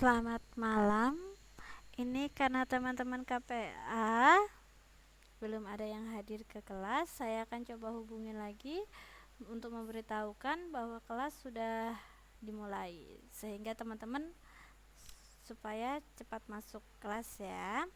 Selamat malam. Ini karena teman-teman KPA belum ada yang hadir ke kelas, saya akan coba hubungi lagi untuk memberitahukan bahwa kelas sudah dimulai, sehingga teman-teman supaya cepat masuk kelas ya.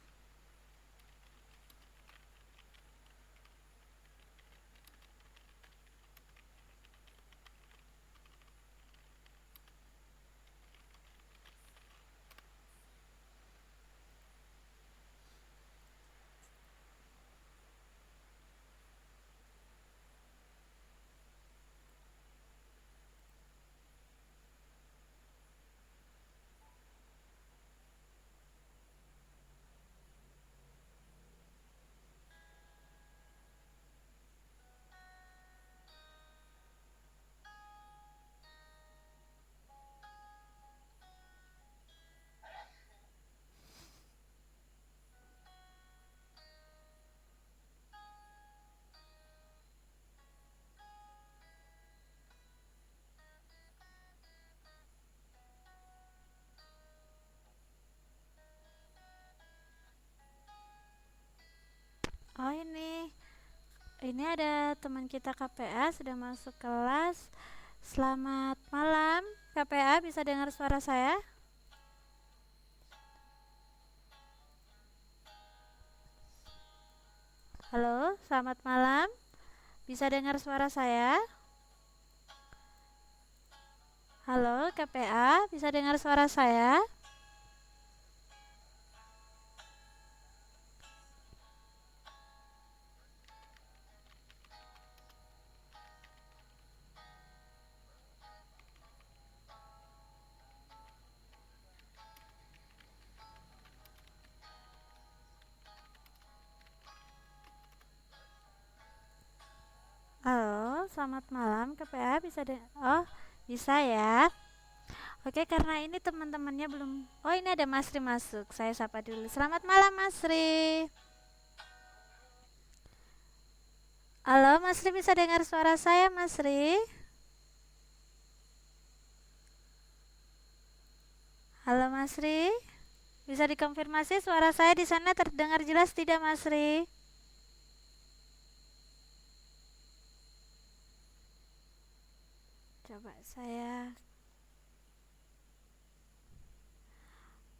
Oh, ini ada teman kita KPA sudah masuk kelas. Selamat malam KPA, bisa dengar suara saya? Halo, selamat malam. Bisa dengar suara saya? Halo KPA, bisa dengar suara saya? Halo, selamat malam KPA, Oh, bisa ya. Oke, karena ini teman-temannya belum. Oh, ini ada Masri masuk. Saya sapa dulu. Selamat malam Masri. Halo Masri, bisa dengar suara saya Masri? Halo Masri, bisa dikonfirmasi suara saya di sana terdengar jelas tidak Masri? Coba saya.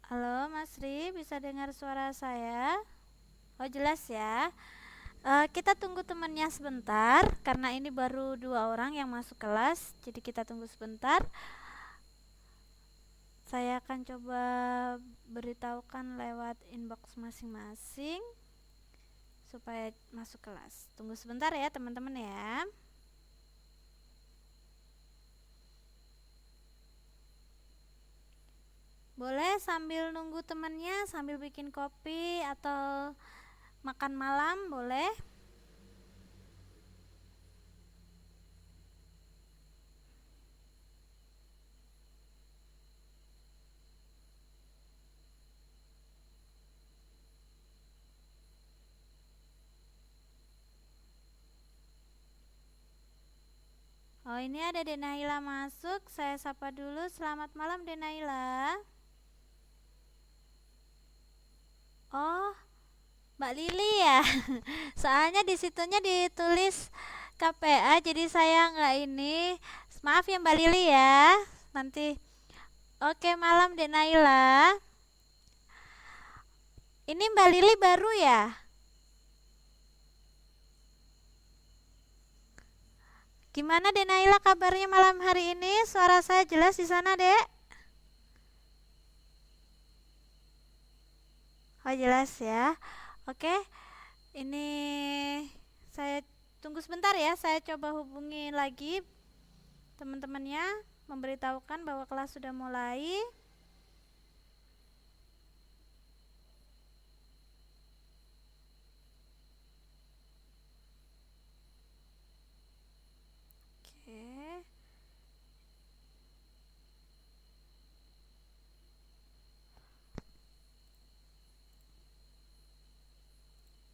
Halo Masri, bisa dengar suara saya? Oh, jelas ya. Kita tunggu temannya sebentar karena ini baru 2 orang yang masuk kelas, jadi kita tunggu sebentar. Saya akan coba beritahukan lewat inbox masing-masing supaya masuk kelas. Tunggu sebentar ya teman-teman ya. Boleh sambil nunggu temannya, sambil bikin kopi atau makan malam, boleh? Oh, ini ada Denaila masuk. Saya sapa dulu. Selamat malam Denaila. Oh, Mbak Lili ya. Soalnya di situnya ditulis KPA, jadi saya nggak ini. Maaf ya Mbak Lili ya. Nanti. Oke, malam Denaila. Ini Mbak Lili baru ya? Gimana Denaila kabarnya malam hari ini? Suara saya jelas di sana, Dek? Oh, jelas ya. Oke. Ini saya tunggu sebentar ya. Saya coba hubungi lagi teman-temannya, memberitahukan bahwa kelas sudah mulai. Oke.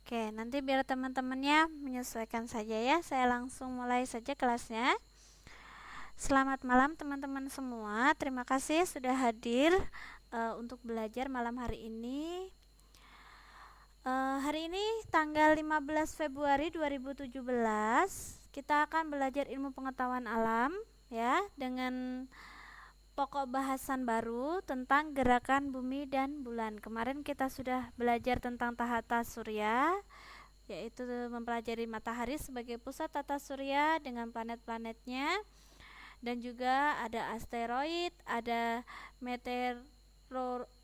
Oke, nanti biar teman-temannya menyesuaikan saja ya. Saya langsung mulai saja kelasnya. Selamat malam teman-teman semua. Terima kasih sudah hadir untuk belajar malam hari ini. Hari ini tanggal 15 Februari 2017 kita akan belajar ilmu pengetahuan alam ya, dengan pokok bahasan baru tentang gerakan bumi dan bulan. Kemarin kita sudah belajar tentang tahta surya, yaitu mempelajari matahari sebagai pusat tata surya dengan planet-planetnya, dan juga ada asteroid, ada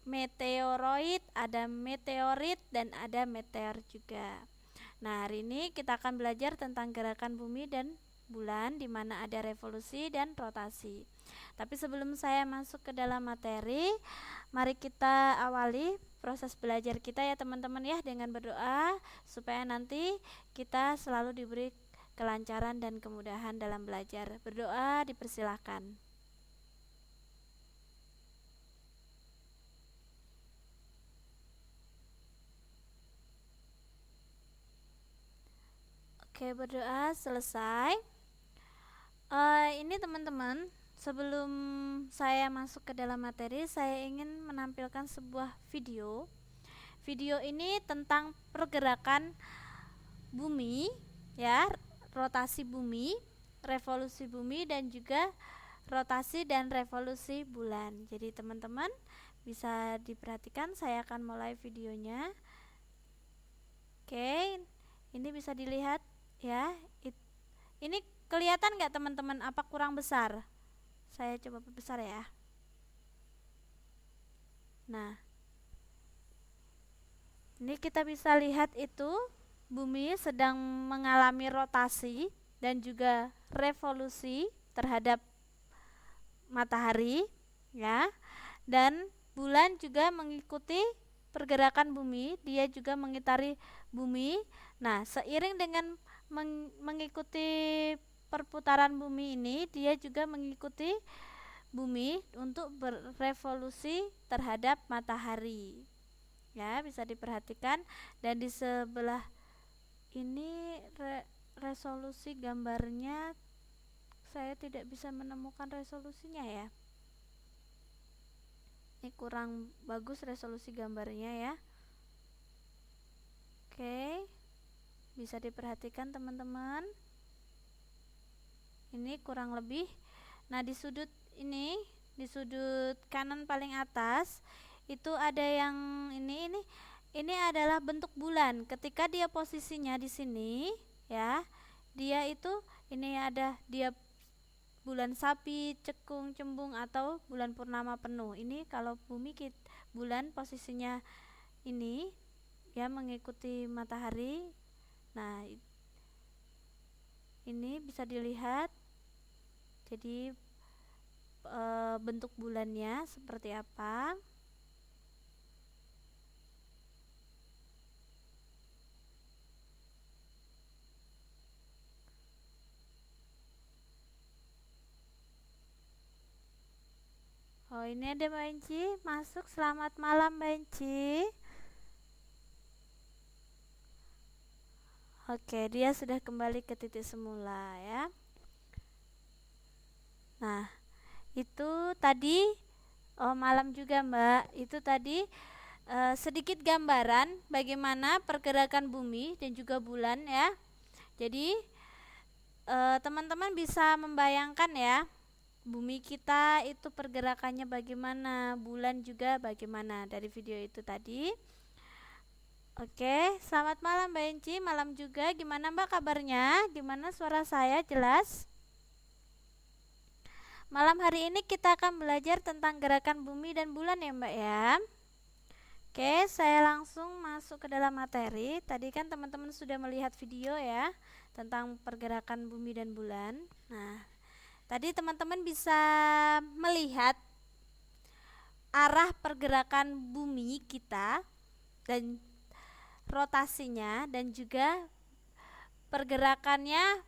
meteoroid, ada meteorit, dan ada meteor juga. Nah, hari ini kita akan belajar tentang gerakan bumi dan bulan, di mana ada revolusi dan rotasi. Tapi sebelum saya masuk ke dalam materi, mari kita awali proses belajar kita ya teman-teman ya, dengan berdoa supaya nanti kita selalu diberi kelancaran dan kemudahan dalam belajar. Berdoa dipersilahkan. Oke, berdoa selesai. Ini teman-teman, sebelum saya masuk ke dalam materi, saya ingin menampilkan sebuah video. Video ini tentang pergerakan bumi ya, rotasi bumi, revolusi bumi, dan juga rotasi dan revolusi bulan. Jadi teman-teman bisa diperhatikan, saya akan mulai videonya. Oke, ini bisa dilihat ya. Ini kelihatan nggak teman-teman, apa kurang besar? Saya coba perbesar ya. Nah, ini kita bisa lihat itu bumi sedang mengalami rotasi dan juga revolusi terhadap matahari ya, dan bulan juga mengikuti pergerakan bumi, dia juga mengitari bumi. Nah, seiring dengan mengikuti perputaran bumi ini, dia juga mengikuti bumi untuk berevolusi terhadap matahari ya, bisa diperhatikan. Dan di sebelah ini resolusi gambarnya saya tidak bisa menemukan resolusinya ya, ini kurang bagus resolusi gambarnya ya. Oke, bisa diperhatikan teman-teman, ini kurang lebih. Nah, di sudut ini, di sudut kanan paling atas itu ada yang ini adalah bentuk bulan. Ketika dia posisinya di sini ya, dia itu ini ada dia bulan sapi, cekung, cembung, atau bulan purnama penuh. Ini kalau bumi bulan posisinya ini ya, mengikuti matahari. Nah, ini bisa dilihat jadi bentuk bulannya seperti apa. Oh, ini ada Mbak Enci masuk. Selamat malam Mbak Enci. Oke, dia sudah kembali ke titik semula ya. Nah, itu tadi malam juga Mbak. Itu tadi sedikit gambaran bagaimana pergerakan bumi dan juga bulan ya. Jadi teman-teman bisa membayangkan ya, bumi kita itu pergerakannya bagaimana, bulan juga bagaimana dari video itu tadi. Oke, selamat malam Mbak Enci, malam juga. Gimana Mbak kabarnya? Gimana suara saya jelas? Malam hari ini kita akan belajar tentang gerakan bumi dan bulan ya Mbak ya. Oke, saya langsung masuk ke dalam materi. Tadi kan teman-teman sudah melihat video ya tentang pergerakan bumi dan bulan. Nah, tadi teman-teman bisa melihat arah pergerakan bumi kita dan rotasinya, dan juga pergerakannya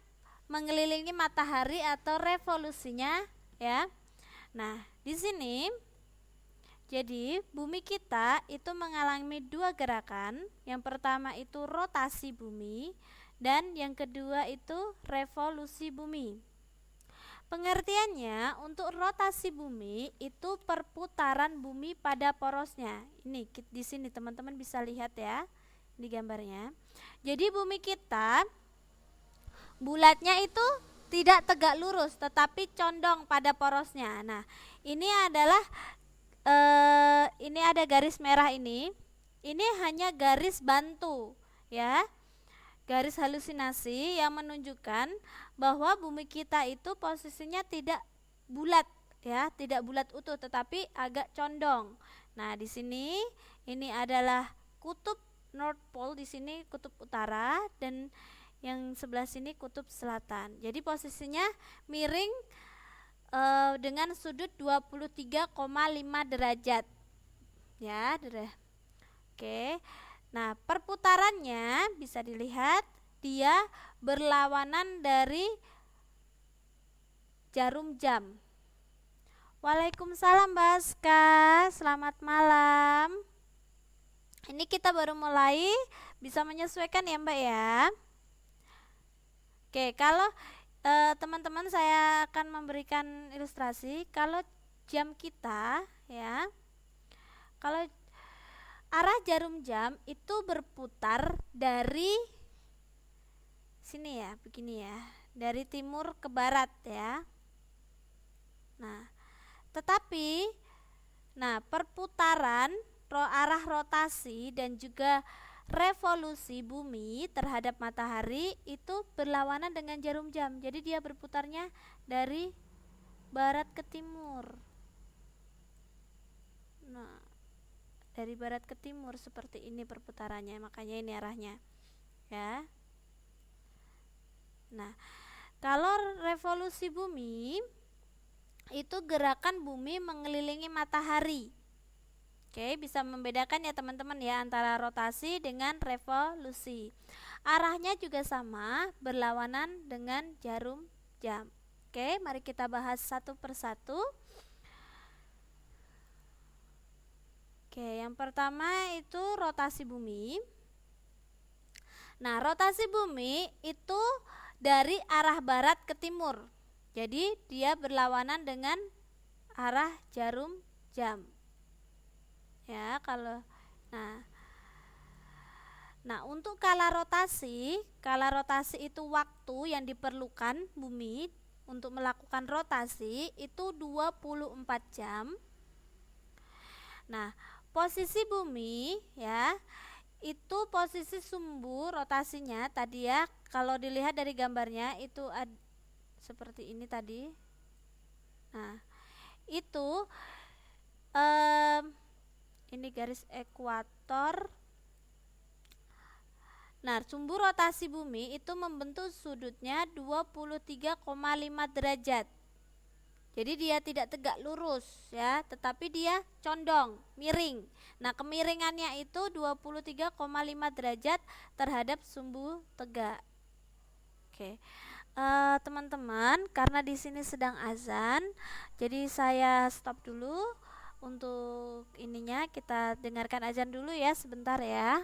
mengelilingi matahari atau revolusinya ya. Nah, di sini jadi bumi kita itu mengalami dua gerakan. Yang pertama itu rotasi bumi, dan yang kedua itu revolusi bumi. Pengertiannya, untuk rotasi bumi itu perputaran bumi pada porosnya. Ini di sini teman-teman bisa lihat ya di gambarnya. Jadi bumi kita bulatnya itu tidak tegak lurus tetapi condong pada porosnya. Nah, ini adalah ini ada garis merah ini. Ini hanya garis bantu ya. Garis halusinasi yang menunjukkan bahwa bumi kita itu posisinya tidak bulat ya, tidak bulat utuh tetapi agak condong. Nah, di sini ini adalah kutub North Pole, di sini kutub utara, dan yang sebelah sini kutub selatan. Jadi posisinya miring dengan sudut 23,5 derajat. Ya, Oke. Nah, perputarannya bisa dilihat dia berlawanan dari jarum jam. Waalaikumsalam Mbak Aska, selamat malam. Ini kita baru mulai, bisa menyesuaikan ya Mbak ya. Oke, kalau teman-teman saya akan memberikan ilustrasi. Kalau jam kita ya, kalau arah jarum jam itu berputar dari sini ya, begini ya, dari timur ke barat ya. Nah, tetapi perputaran arah rotasi dan juga revolusi bumi terhadap matahari itu berlawanan dengan jarum jam. Jadi dia berputarnya dari barat ke timur. Nah, dari barat ke timur seperti ini perputarannya, makanya ini arahnya ya. Nah, kalau revolusi bumi itu gerakan bumi mengelilingi matahari. Oke, bisa membedakan ya teman-teman ya antara rotasi dengan revolusi. Arahnya juga sama, berlawanan dengan jarum jam. Oke, mari kita bahas satu persatu. Oke, yang pertama itu rotasi bumi. Nah, rotasi bumi itu dari arah barat ke timur. Jadi dia berlawanan dengan arah jarum jam. Ya, kalau untuk kala rotasi itu waktu yang diperlukan bumi untuk melakukan rotasi itu 24 jam. Nah, posisi bumi ya, itu posisi sumbu rotasinya tadi ya, kalau dilihat dari gambarnya itu seperti ini tadi. Nah, itu ini garis ekuator. Nah, sumbu rotasi bumi itu membentuk sudutnya 23,5 derajat. Jadi dia tidak tegak lurus ya, tetapi dia condong, miring. Nah, kemiringannya itu 23,5 derajat terhadap sumbu tegak. Oke. Teman-teman, karena di sini sedang azan, jadi saya stop dulu untuk ininya, kita dengarkan azan dulu ya sebentar ya.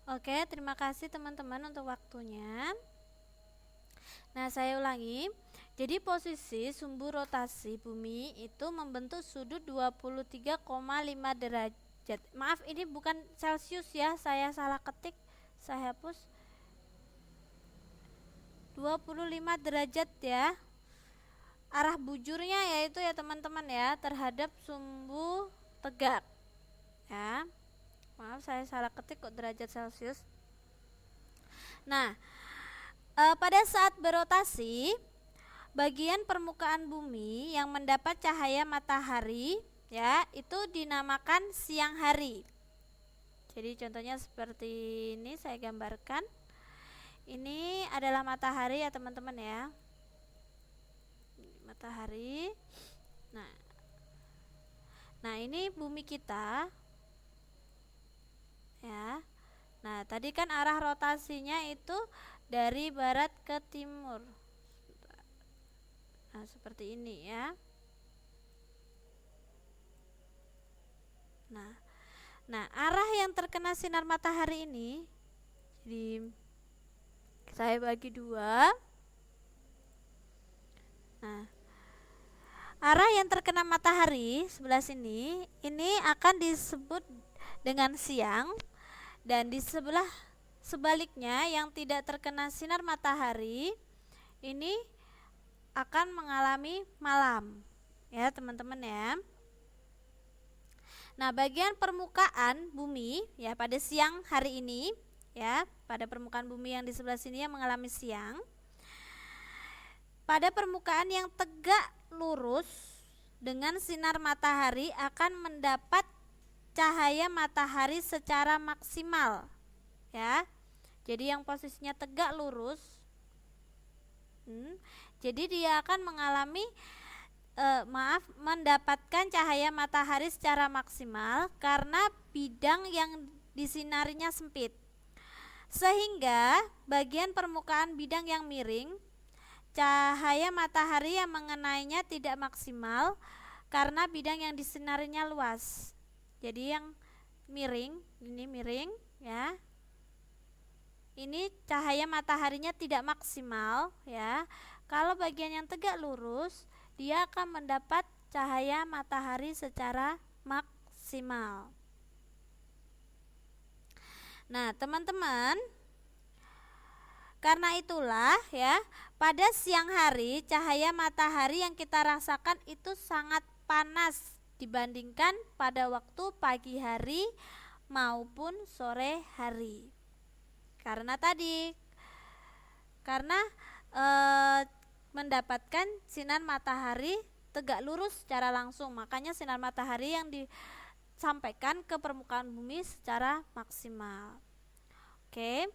Oke, terima kasih teman-teman untuk waktunya. Nah, saya ulangi. Jadi posisi sumbu rotasi bumi itu membentuk sudut 23,5 derajat. Maaf, ini bukan Celcius ya, saya salah ketik. Saya hapus. 25 derajat ya. Arah bujurnya yaitu ya teman-teman ya, terhadap sumbu tegak. Ya. Maaf, saya salah ketik kok derajat Celcius. Nah, pada saat berotasi, bagian permukaan bumi yang mendapat cahaya matahari ya itu dinamakan siang hari. Jadi contohnya seperti ini saya gambarkan. Ini adalah matahari ya teman-teman ya. Matahari. Nah, ini bumi kita. Ya. Nah, tadi kan arah rotasinya itu dari barat ke timur. Nah, seperti ini ya. Nah, arah yang terkena sinar matahari ini, jadi saya bagi dua. Nah, arah yang terkena matahari sebelah sini, ini akan disebut dengan siang, dan di sebelah sebaliknya yang tidak terkena sinar matahari, ini akan mengalami malam. Ya, teman-teman ya. Nah, bagian permukaan bumi ya pada siang hari ini ya, pada permukaan bumi yang di sebelah sini yang mengalami siang. Pada permukaan yang tegak lurus dengan sinar matahari akan mendapat cahaya matahari secara maksimal. Ya. Jadi yang posisinya tegak lurus. Jadi dia akan mengalami mendapatkan cahaya matahari secara maksimal karena bidang yang disinarinya sempit. Sehingga bagian permukaan bidang yang miring, cahaya matahari yang mengenainya tidak maksimal karena bidang yang disinarinya luas. Jadi yang miring, ini miring ya. Ini cahaya mataharinya tidak maksimal ya. Kalau bagian yang tegak lurus, dia akan mendapat cahaya matahari secara maksimal. Nah, teman-teman, karena itulah ya, pada siang hari cahaya matahari yang kita rasakan itu sangat panas dibandingkan pada waktu pagi hari maupun sore hari. Karena mendapatkan sinar matahari tegak lurus secara langsung, makanya sinar matahari yang disampaikan ke permukaan bumi secara maksimal. Oke.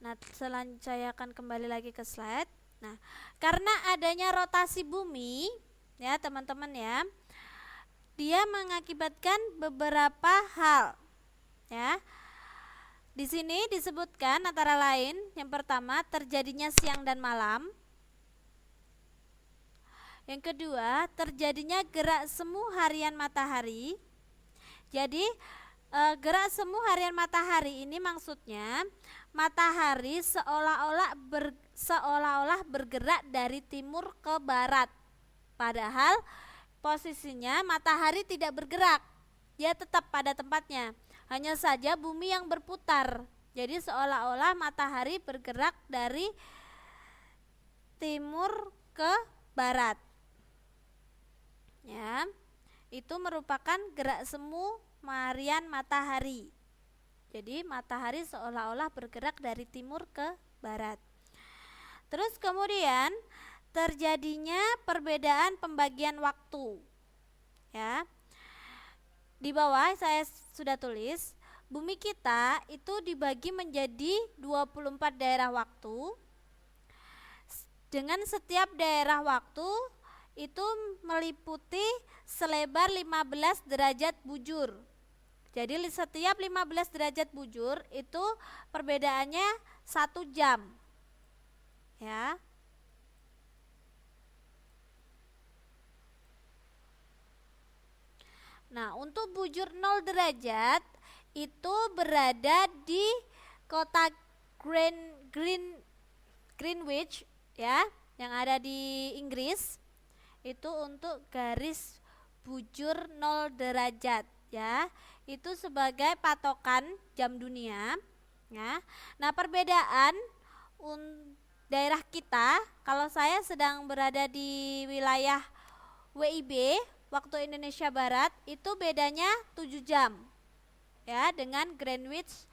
Nah, selanjutnya saya akan kembali lagi ke slide. Nah, karena adanya rotasi bumi ya teman-teman ya, dia mengakibatkan beberapa hal ya. Di sini disebutkan antara lain, yang pertama terjadinya siang dan malam. Yang kedua, terjadinya gerak semu harian matahari. Jadi gerak semu harian matahari ini maksudnya matahari seolah-olah bergerak dari timur ke barat. Padahal posisinya matahari tidak bergerak. Dia tetap pada tempatnya. Hanya saja bumi yang berputar. Jadi seolah-olah matahari bergerak dari timur ke barat. Ya. Itu merupakan gerak semu harian matahari. Jadi matahari seolah-olah bergerak dari timur ke barat. Terus kemudian terjadinya perbedaan pembagian waktu. Ya. Di bawah saya sudah tulis, bumi kita itu dibagi menjadi 24 daerah waktu. Dengan setiap daerah waktu itu meliputi selebar 15 derajat bujur. Jadi setiap 15 derajat bujur itu perbedaannya 1 jam. Ya. Nah, untuk bujur 0 derajat itu berada di kota Greenwich ya, yang ada di Inggris. Itu untuk garis bujur 0 derajat ya. Itu sebagai patokan jam dunia ya. Nah, perbedaan daerah kita, kalau saya sedang berada di wilayah WIB waktu Indonesia Barat, itu bedanya 7 jam ya, dengan Greenwich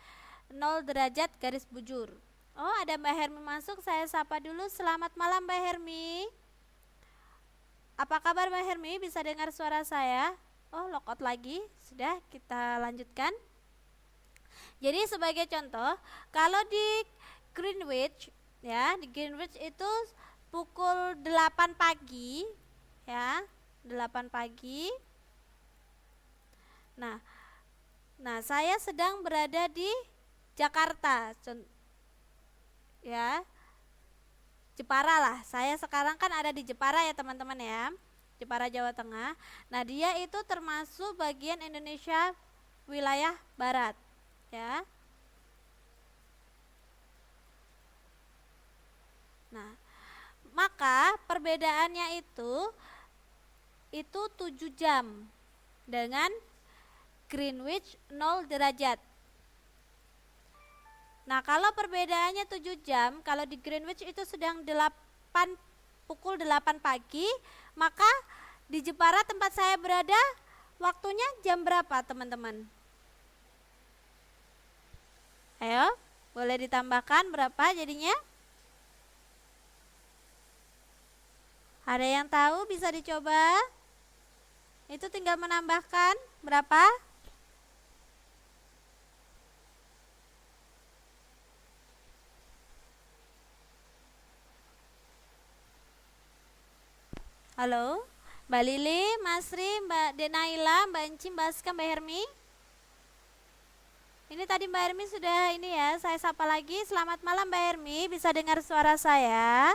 0 derajat garis bujur. Oh, ada Mbak Hermi masuk, saya sapa dulu. Selamat malam Mbak Hermi. Apa kabar Mbak Hermi? Bisa dengar suara saya? Oh, lockout lagi. Sudah, kita lanjutkan. Jadi sebagai contoh, kalau di Greenwich ya, di Greenwich itu pukul 8 pagi ya, 8 pagi. Nah, saya sedang berada di Jakarta ya, Jepara lah. Saya sekarang kan ada di Jepara ya teman-teman ya, Jepara Jawa Tengah. Nah, dia itu termasuk bagian Indonesia wilayah barat ya. Nah, maka perbedaannya itu 7 jam dengan Greenwich 0 derajat. Nah, kalau perbedaannya 7 jam, kalau di Greenwich itu sedang pukul 8 pagi, maka di Jepara tempat saya berada waktunya jam berapa teman-teman? Ayo, boleh ditambahkan berapa jadinya? Ada yang tahu, bisa dicoba? Itu tinggal menambahkan berapa? Halo, Mbak Lili, Mas Ri, Mbak Denaila, Mbak Enci, Mbak Aska, Mbak Hermi. Ini tadi Mbak Hermi sudah ini ya, saya sapa lagi. Selamat malam Mbak Hermi, bisa dengar suara saya?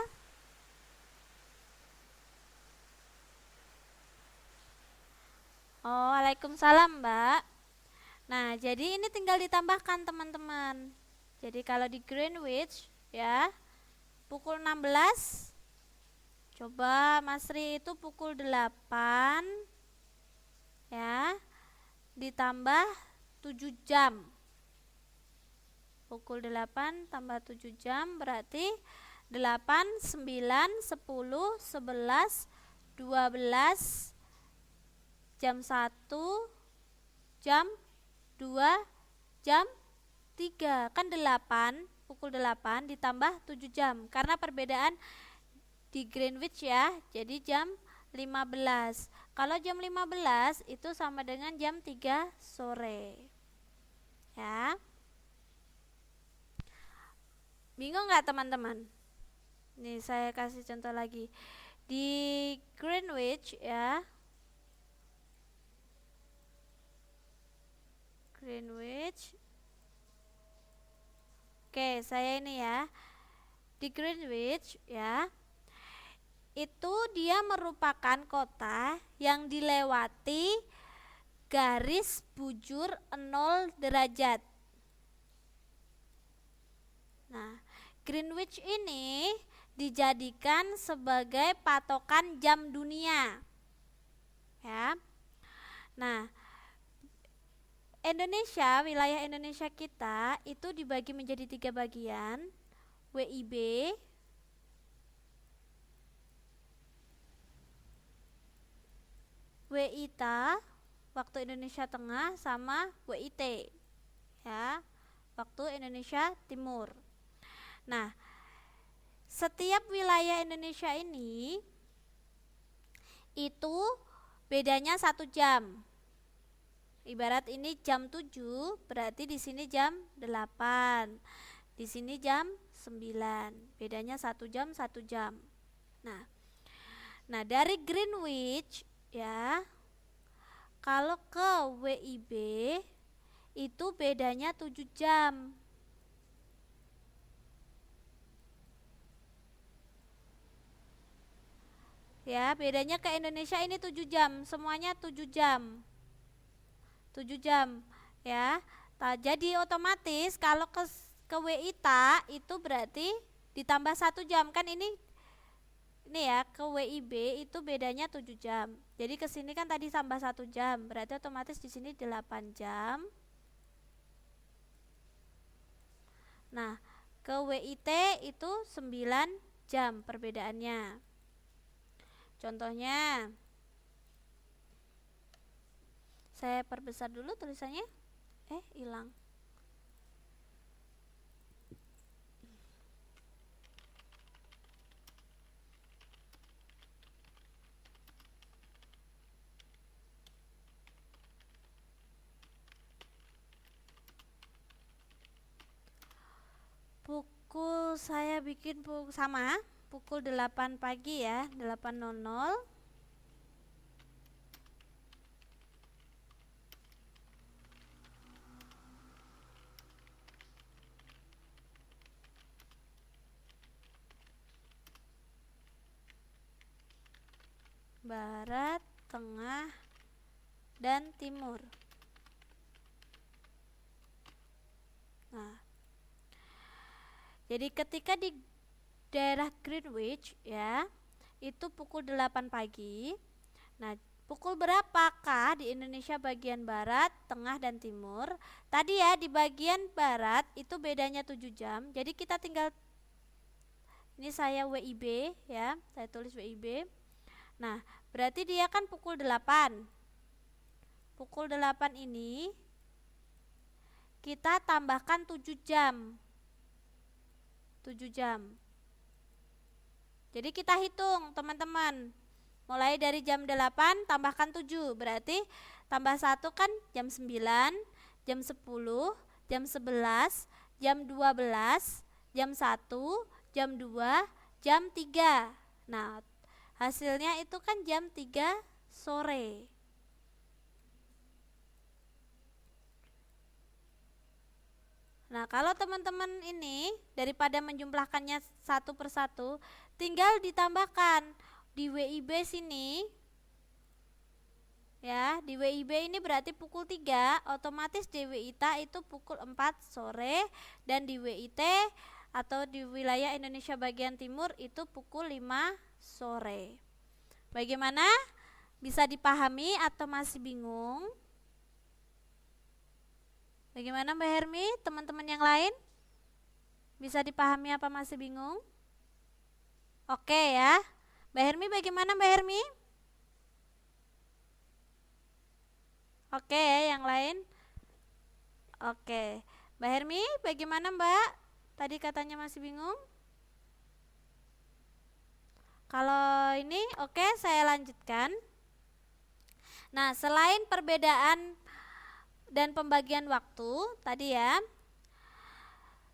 Oh, waalaikumsalam Mbak. Nah, jadi ini tinggal ditambahkan teman-teman. Jadi kalau di Greenwich ya, pukul 16. Coba Mas Ri itu pukul 8 ya, ditambah 7 jam. Pukul 8 tambah 7 jam berarti 8, 9, 10, 11, 12, jam 1, jam 2, jam 3. Kan 8, pukul 8 ditambah 7 jam. Karena perbedaan di Greenwich ya, jadi jam 15. Kalau jam 15 itu sama dengan jam 3 sore ya. Bingung nggak teman-teman? Nih saya kasih contoh lagi. Di Greenwich ya, Greenwich. Oke, saya ini ya. Di Greenwich ya, itu dia merupakan kota yang dilewati garis bujur 0 derajat. Nah, Greenwich ini dijadikan sebagai patokan jam dunia ya. Nah, Indonesia, wilayah Indonesia kita itu dibagi menjadi 3 bagian, WIB, WITA, waktu Indonesia Tengah, sama WIT ya, waktu Indonesia Timur. Nah, setiap wilayah Indonesia ini itu bedanya 1 jam. Ibarat ini jam 7, berarti di sini jam 8. Di sini jam 9. Bedanya 1 jam, 1 jam. Nah, dari Greenwich ya, kalau ke WIB itu bedanya 7 jam. Ya, bedanya ke Indonesia ini 7 jam, semuanya 7 jam. 7 jam ya. Jadi otomatis kalau ke WITA itu berarti ditambah 1 jam kan ini ya ke WIB itu bedanya 7 jam. Jadi ke sini kan tadi tambah 1 jam, berarti otomatis di sini 8 jam. Nah, ke WIT itu 9 jam perbedaannya. Contohnya saya perbesar dulu tulisannya. Hilang. Saya bikin sama pukul 8 pagi ya, 8.00. Barat, tengah, dan timur. Nah, jadi ketika di daerah Greenwich ya, itu pukul 8 pagi. Nah, pukul berapakah di Indonesia bagian barat, tengah, dan timur? Tadi ya di bagian barat itu bedanya 7 jam. Jadi kita tinggal, ini saya WIB ya, saya tulis WIB. Nah, berarti dia kan pukul 8. Pukul 8 ini kita tambahkan 7 jam. 7 jam. Jadi kita hitung teman-teman. Mulai dari jam 8 tambahkan 7. Berarti tambah 1 kan jam 9, jam 10, jam 11, jam 12, jam 1, jam 2, jam 3. Nah, hasilnya itu kan jam 3 sore. Nah, kalau teman-teman ini daripada menjumlahkannya satu persatu, tinggal ditambahkan di WIB sini. Ya, di WIB ini berarti pukul 3, otomatis di WITA itu pukul 4 sore, dan di WIT atau di wilayah Indonesia bagian timur itu pukul 5 sore. Bagaimana? Bisa dipahami atau masih bingung? Bagaimana Mbak Hermi, teman-teman yang lain? Bisa dipahami apa masih bingung? Oke ya. Mbak Hermi bagaimana Mbak Hermi? Oke ya, yang lain? Oke. Mbak Hermi bagaimana Mbak? Tadi katanya masih bingung? Kalau ini oke, saya lanjutkan. Nah, selain perbedaan dan pembagian waktu tadi ya,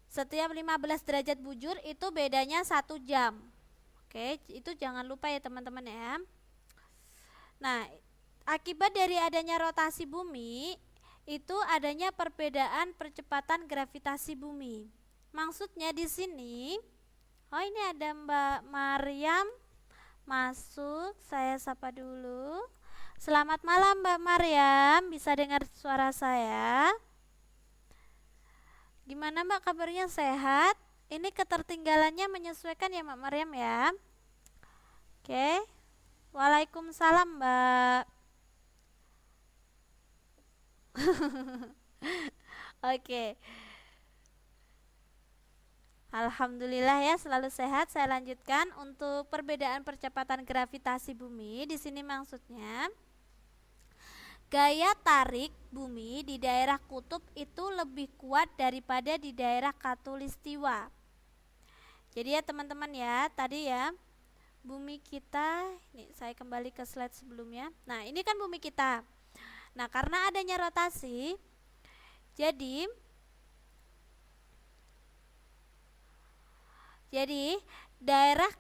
setiap 15 derajat bujur itu bedanya 1 jam. Oke, itu jangan lupa ya teman-teman ya. Nah, akibat dari adanya rotasi bumi itu adanya perbedaan percepatan gravitasi bumi. Maksudnya di sini, ini ada Mbak Maryam masuk, saya sapa dulu. Selamat malam Mbak Maryam, bisa dengar suara saya? Gimana Mbak kabarnya, sehat? Ini ketertinggalannya menyesuaikan ya Mbak Maryam ya. Oke. Waalaikumsalam Mbak. Oke. Alhamdulillah ya, selalu sehat. Saya lanjutkan untuk perbedaan percepatan gravitasi bumi. Di sini maksudnya gaya tarik bumi di daerah kutub itu lebih kuat daripada di daerah khatulistiwa. Jadi ya teman-teman ya, tadi ya bumi kita, ini saya kembali ke slide sebelumnya. Nah, ini kan bumi kita. Nah, karena adanya rotasi, jadi daerah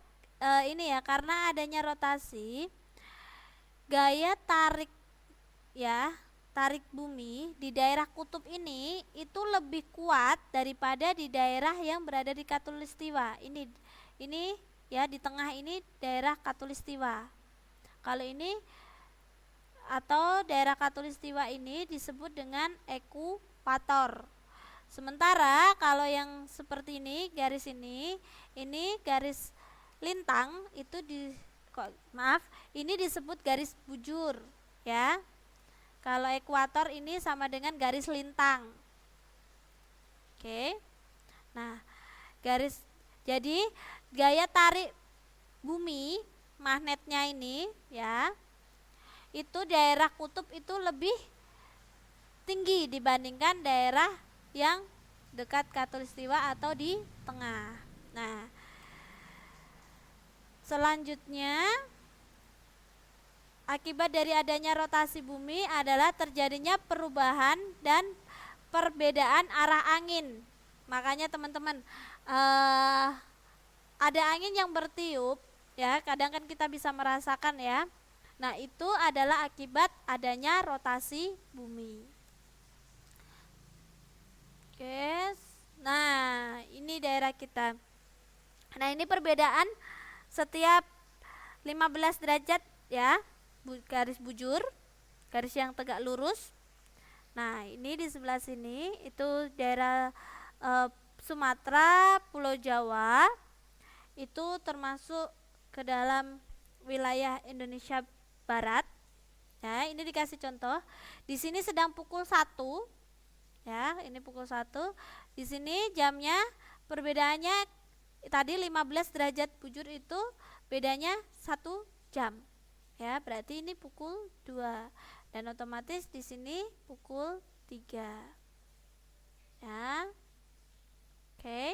ini ya, karena adanya rotasi, gaya tarik ya, tarik bumi di daerah kutub ini itu lebih kuat daripada di daerah yang berada di khatulistiwa. Ini ya, di tengah ini daerah khatulistiwa. Kalau ini atau daerah khatulistiwa ini disebut dengan ekuator. Sementara kalau yang seperti ini garis lintang itu ini disebut garis bujur ya. Kalau ekuator ini sama dengan garis lintang. Oke. Nah, jadi gaya tarik bumi magnetnya ini ya, itu daerah kutub itu lebih tinggi dibandingkan daerah yang dekat khatulistiwa atau di tengah. Nah, selanjutnya akibat dari adanya rotasi bumi adalah terjadinya perubahan dan perbedaan arah angin. Makanya teman-teman, ada angin yang bertiup ya, kadang kan kita bisa merasakan ya. Nah, itu adalah akibat adanya rotasi bumi. Oke. Nah, ini daerah kita. Nah, ini perbedaan setiap 15 derajat ya, garis bujur, garis yang tegak lurus. Nah, ini di sebelah sini itu daerah Sumatera, Pulau Jawa, itu termasuk ke dalam wilayah Indonesia Barat. Ya, ini dikasih contoh. Di sini sedang pukul 1. Ya, ini pukul 1. Di sini jamnya perbedaannya tadi 15 derajat bujur itu bedanya 1 jam. Ya, berarti ini pukul 2 dan otomatis di sini pukul 3. Ya. Oke.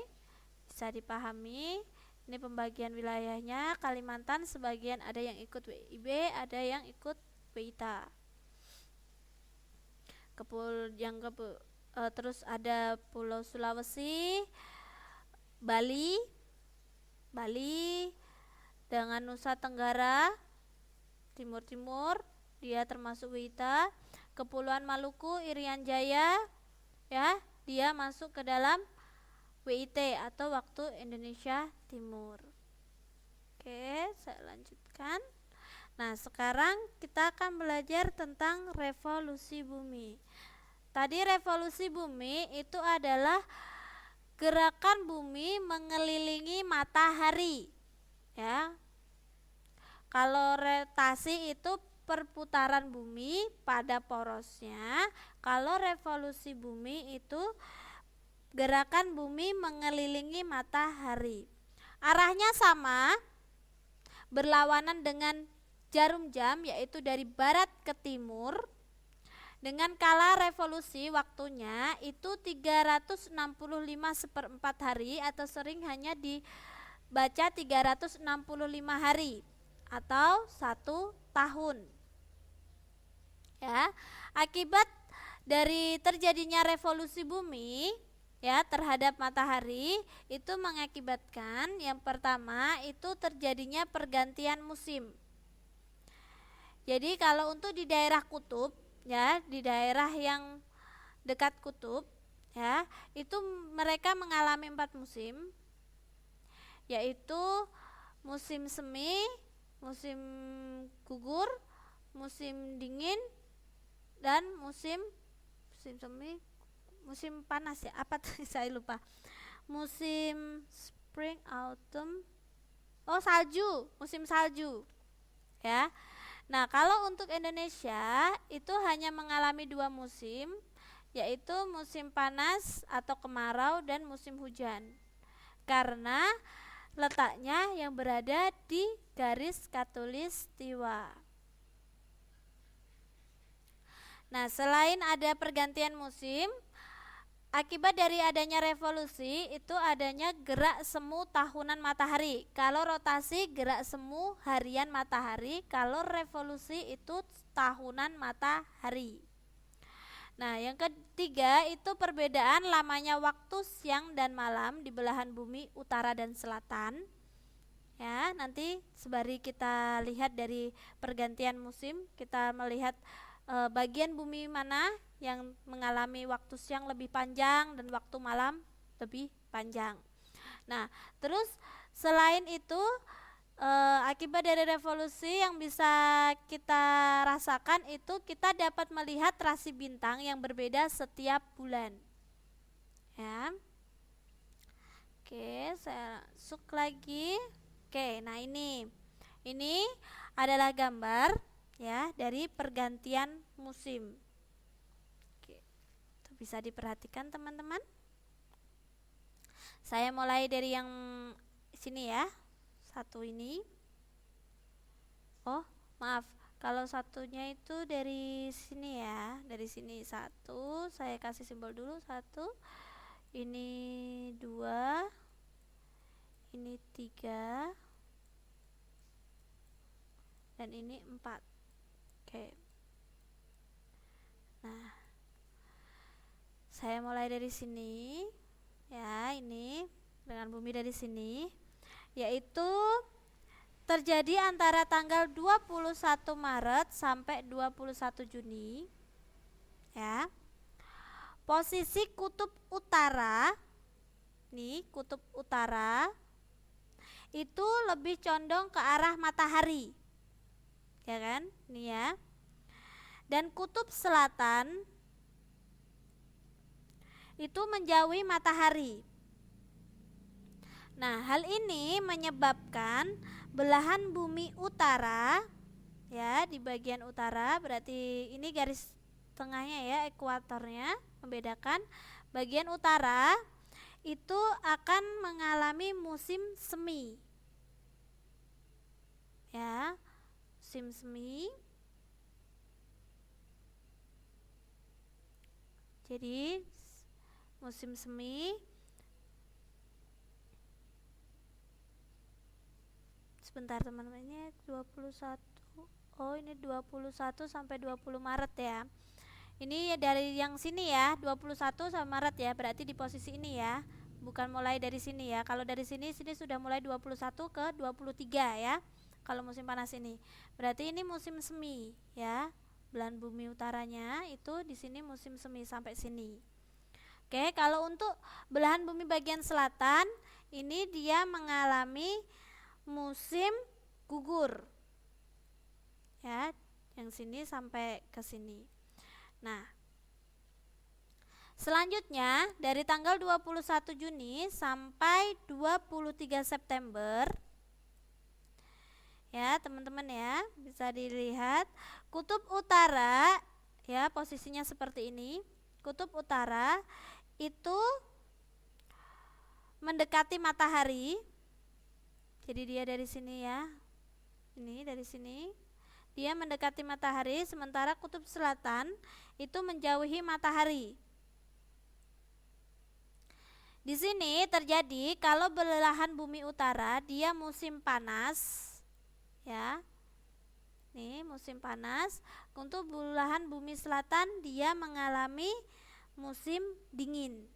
Bisa dipahami. Ini pembagian wilayahnya. Kalimantan sebagian ada yang ikut WIB, ada yang ikut WITA. Terus ada Pulau Sulawesi, Bali dengan Nusa Tenggara Timur, dia termasuk WITA. Kepulauan Maluku, Irian Jaya ya, dia masuk ke dalam WIT atau Waktu Indonesia Timur. Oke, saya lanjutkan. Nah, sekarang kita akan belajar tentang revolusi bumi. Tadi revolusi bumi itu adalah gerakan bumi mengelilingi matahari. Ya. Kalau rotasi itu perputaran bumi pada porosnya. Kalau revolusi bumi itu gerakan bumi mengelilingi matahari. Arahnya sama, berlawanan dengan jarum jam, yaitu dari barat ke timur. Dengan kala revolusi waktunya itu 365/4 hari atau sering hanya dibaca 365 hari atau 1 tahun. Ya, akibat dari terjadinya revolusi bumi ya terhadap matahari itu mengakibatkan yang pertama itu terjadinya pergantian musim. Jadi kalau untuk di daerah kutub ya, di daerah yang dekat kutub ya, itu mereka mengalami 4 musim, yaitu musim semi, musim gugur, musim dingin, dan musim semi, musim panas ya, apa tuh saya lupa. Musim spring, autumn, salju, musim salju ya. Nah, kalau untuk Indonesia itu hanya mengalami 2 musim, yaitu musim panas atau kemarau dan musim hujan. Karena letaknya yang berada di garis khatulistiwa. Nah, selain ada pergantian musim, akibat dari adanya revolusi itu adanya gerak semu tahunan matahari. Kalau rotasi gerak semu harian matahari, kalau revolusi itu tahunan matahari. Nah, yang ketiga itu perbedaan lamanya waktu siang dan malam di belahan bumi utara dan selatan. Ya, nanti sembari kita lihat dari pergantian musim, kita melihat bagian bumi mana yang mengalami waktu siang lebih panjang dan waktu malam lebih panjang. Nah, terus selain itu akibat dari revolusi yang bisa kita rasakan itu kita dapat melihat rasi bintang yang berbeda setiap bulan. Ya. Oke, saya masuk lagi. Oke, nah ini adalah gambar ya dari pergantian musim. Oke, itu bisa diperhatikan teman-teman. Saya mulai dari yang sini ya. Satu ini. Oh, maaf. Kalau satunya itu dari sini ya. Dari sini satu. Saya kasih simbol dulu satu. Ini 2. Ini 3. Dan ini 4. Oke. Nah, saya mulai dari sini. Ya, ini dengan bumi dari sini. Yaitu terjadi antara tanggal 21 Maret sampai 21 Juni. Ya. Posisi kutub utara, nih kutub utara itu lebih condong ke arah matahari. Ya kan? Nih ya. Dan kutub selatan itu menjauhi matahari. Nah, hal ini menyebabkan belahan bumi utara ya, di bagian utara, berarti ini garis tengahnya ya, ekuatornya membedakan. Bagian utara itu akan mengalami musim semi. Ya, musim semi. Jadi musim semi sebentar teman-teman, ini 21. Oh, ini 21 sampai 20 Maret ya. Ini dari yang sini ya, 21 sampai Maret ya. Berarti di posisi ini ya. Bukan mulai dari sini ya. Kalau dari sini sudah mulai 21 ke 23 ya. Kalau musim panas ini. Berarti ini musim semi ya. Belahan bumi utaranya itu di sini musim semi sampai sini. Oke, kalau untuk belahan bumi bagian selatan ini dia mengalami musim gugur. Ya, yang sini sampai ke sini. Nah, selanjutnya dari tanggal 21 Juni sampai 23 September ya teman-teman ya, bisa dilihat kutub utara ya, posisinya seperti ini. Kutub utara itu mendekati matahari. Jadi dia dari sini ya, ini dari sini dia mendekati matahari, sementara kutub selatan itu menjauhi matahari. Di sini terjadi kalau belahan bumi utara dia musim panas ya. Nih musim panas. Untuk belahan bumi selatan dia mengalami musim dingin.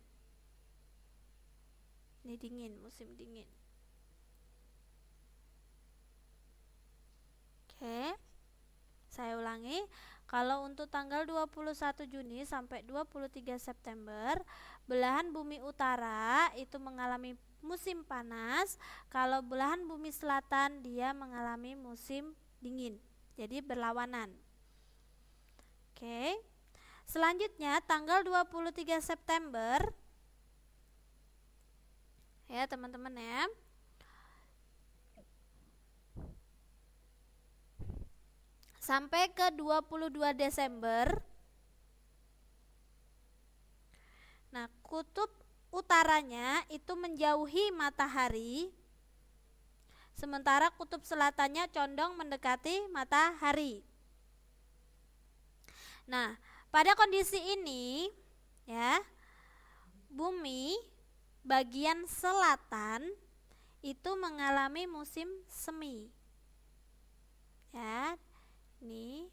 Ini dingin, musim dingin. Oke. Saya ulangi, kalau untuk tanggal 21 Juni sampai 23 September, belahan bumi utara itu mengalami musim panas, kalau belahan bumi selatan dia mengalami musim dingin. Jadi berlawanan. Oke. Selanjutnya tanggal 23 September ya teman-teman ya. Sampai ke 22 Desember. Nah, kutub utaranya itu menjauhi matahari, sementara kutub selatannya condong mendekati matahari. Nah, pada kondisi ini ya, bumi bagian selatan itu mengalami musim semi. Ya, ini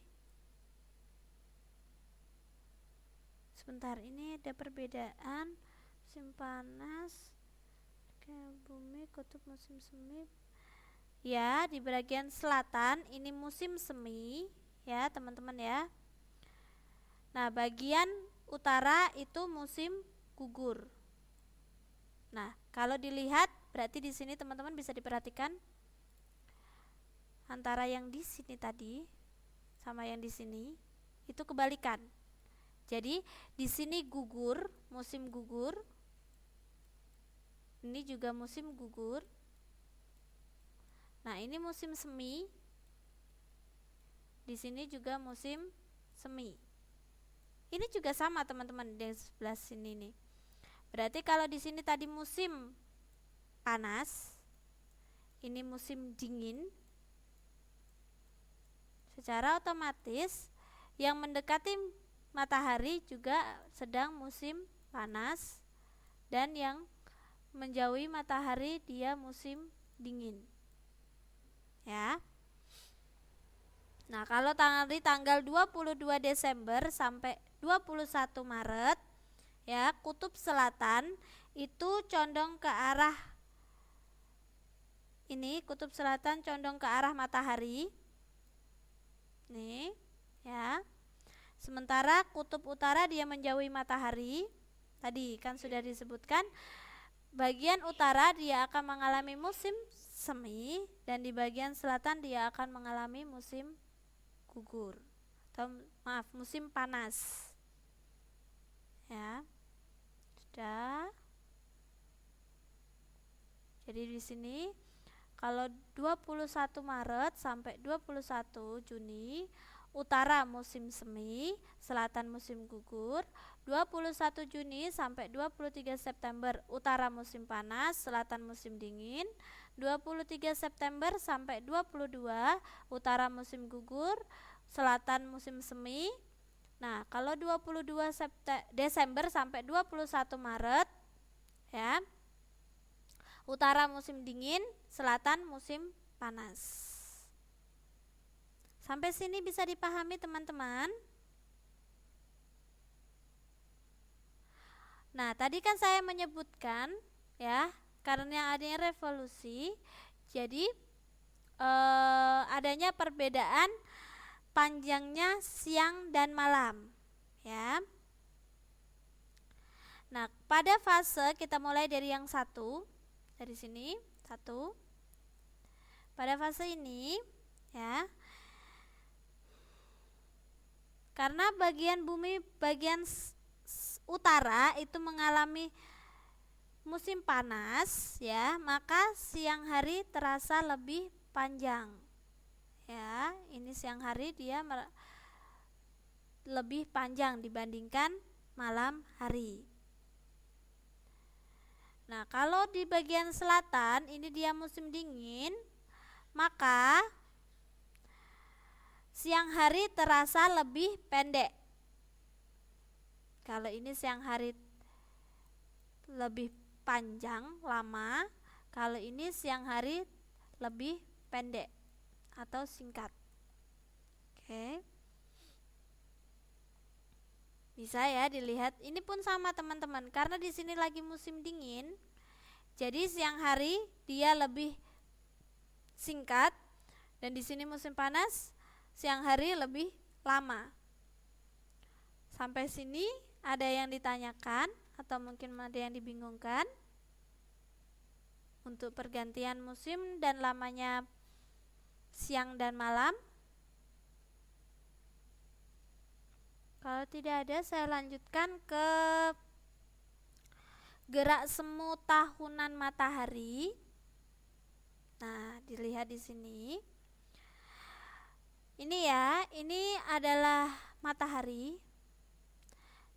sebentar, ini ada perbedaan musim panas ke bumi kutub musim semi ya. Di bagian selatan ini musim semi ya teman-teman ya. Nah, bagian utara itu musim gugur. Nah, kalau dilihat berarti di sini teman-teman bisa diperhatikan antara yang di sini tadi sama yang di sini itu kebalikan. Jadi di sini gugur, musim gugur. Ini juga musim gugur. Nah, ini musim semi. Di sini juga musim semi. Ini juga sama teman-teman di sebelah sini nih. Berarti kalau di sini tadi musim panas, ini musim dingin. Secara otomatis yang mendekati matahari juga sedang musim panas, dan yang menjauhi matahari dia musim dingin. Ya. Nah, kalau di tanggal 22 Desember sampai 21 Maret, ya, kutub selatan itu condong ke arah ini, kutub selatan condong ke arah matahari. Nih, ya. Sementara kutub utara dia menjauhi matahari. Tadi kan sudah disebutkan, bagian utara dia akan mengalami musim semi, dan di bagian selatan dia akan mengalami musim gugur. Atau musim panas. Ya. Sudah. Jadi di sini kalau 21 Maret sampai 21 Juni utara musim semi, selatan musim gugur. 21 Juni sampai 23 September utara musim panas, selatan musim dingin. 23 September sampai 22 utara musim gugur, selatan musim semi. Nah, kalau 22 Desember sampai 21 Maret, ya, utara musim dingin, selatan musim panas. Sampai sini bisa dipahami teman-teman? Nah, tadi kan saya menyebutkan, ya, karena adanya revolusi, jadi adanya perbedaan panjangnya siang dan malam, ya. Nah, pada fase kita mulai dari yang satu. Dari sini, satu. Pada fase ini, ya, karena bagian bumi bagian utara itu mengalami musim panas, ya, maka siang hari terasa lebih panjang. Ya, ini siang hari dia lebih panjang dibandingkan malam hari. Nah, kalau di bagian selatan ini dia musim dingin, maka siang hari terasa lebih pendek. Kalau ini siang hari lebih panjang, lama. Kalau ini siang hari lebih pendek atau singkat. Oke. Bisa ya dilihat, ini pun sama teman-teman, karena di sini lagi musim dingin. Jadi siang hari dia lebih singkat, dan di sini musim panas, siang hari lebih lama. Sampai sini ada yang ditanyakan atau mungkin ada yang dibingungkan untuk pergantian musim dan lamanya siang dan malam? Kalau tidak ada, saya lanjutkan ke gerak semu tahunan matahari. Nah, dilihat di sini. Ini ya, ini adalah matahari.